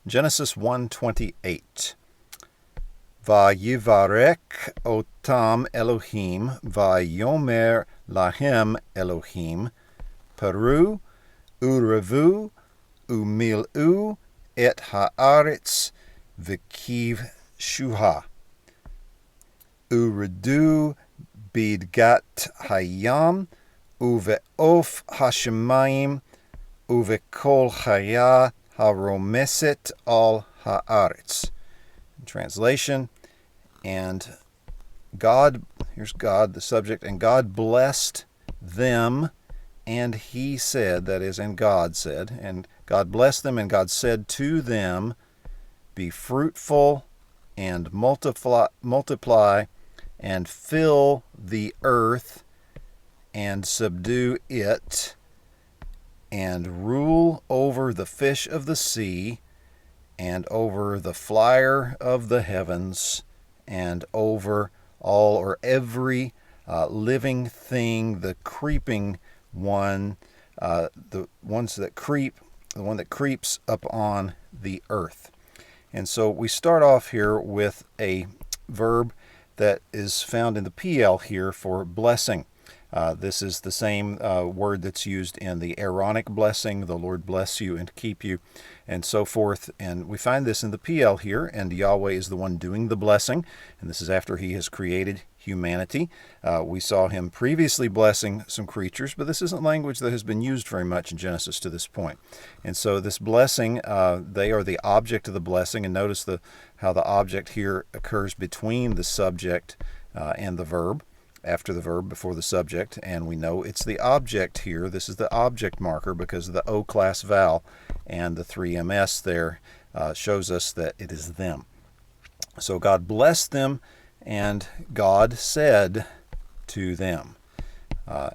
Genesis 1:28. Vayivarek otam Elohim, vayomer lahem Elohim, Peru, urevu, umil'u, et haaretz, v'kiv shuha. Uredu bidgat hayam, uve'of hashemayim, uvekol chaya haromeset al haaretz. Translation, and God, here's God, the subject, and God blessed them, and he said, that is, and God said, and God blessed them, and God said to them, be fruitful and multiply and fill the earth and subdue it, and rule over the fish of the sea, and over the flyer of the heavens, and over all or every living thing, the creeping one, the ones that creep, the one that creeps upon the earth. And so we start off here with a verb that is found in the PL here for blessing. This is the same word that's used in the Aaronic blessing, the Lord bless you and keep you, and so forth. And we find this in the PL here, and Yahweh is the one doing the blessing, and this is after he has created humanity. We saw him previously blessing some creatures, but this isn't language that has been used very much in Genesis to this point. And so this blessing, they are the object of the blessing, and notice how the object here occurs between the subject and the verb, after the verb, before the subject, and we know it's the object here. This is the object marker because of the O class vowel, and the 3ms there shows us that it is them. So God blessed them, and God said to them.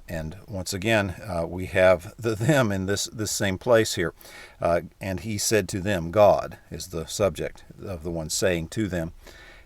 And once again, we have the them in this same place here. And he said to them, God is the subject of the one saying to them.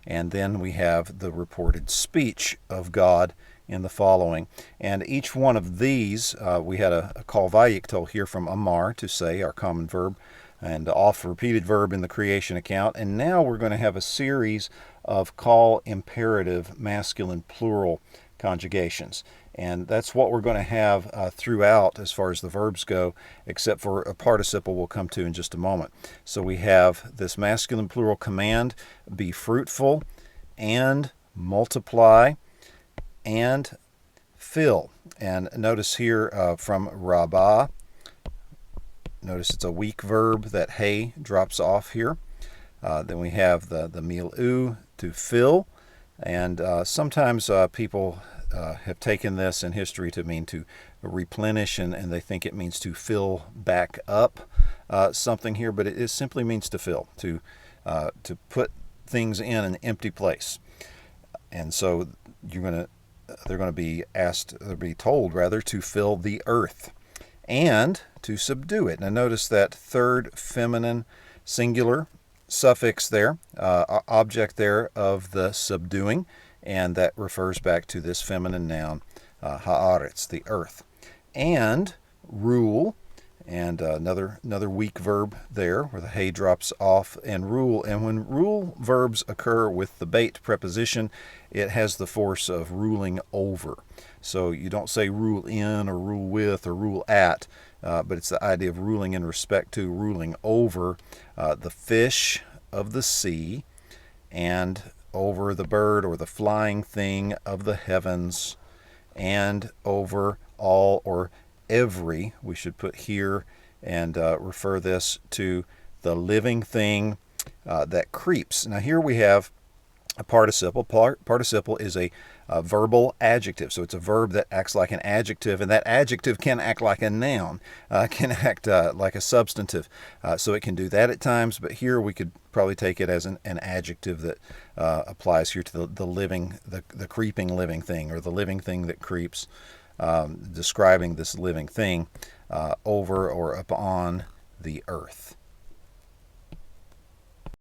And then we have the reported speech of God in the following. And each one of these, we had a call vayikto here from Amar, to say, our common verb, and oft-repeated verb in the creation account. And now we're going to have a series of call imperative masculine plural conjugations. And that's what we're going to have throughout as far as the verbs go, except for a participle we'll come to in just a moment. So we have this masculine plural command, be fruitful and multiply and fill. And notice here from Rabbah, notice it's a weak verb that hey drops off here. Then we have the mil'u, to fill. And sometimes people have taken this in history to mean to replenish, and they think it means to fill back up something here, but it simply means to fill, to put things in an empty place. And so they're going to be asked, they'll be told rather, to fill the earth and to subdue it. Now notice that third feminine singular suffix there, object there of the subduing, and that refers back to this feminine noun, haaretz, the earth. And rule, and another weak verb there where the hey drops off, and rule. And when rule verbs occur with the bait preposition, it has the force of ruling over. So you don't say rule in or rule with or rule at, but it's the idea of ruling in respect to, ruling over the fish of the sea, and over the bird or the flying thing of the heavens, and over all or every, we should put here and refer this to the living thing that creeps. Now here we have a participle. Participle is a verbal adjective, so it's a verb that acts like an adjective, and that adjective can act like a noun, can act like a substantive. So it can do that at times, but here we could probably take it as an adjective that applies here to the living, the creeping living thing, or the living thing that creeps, describing this living thing over or upon the earth.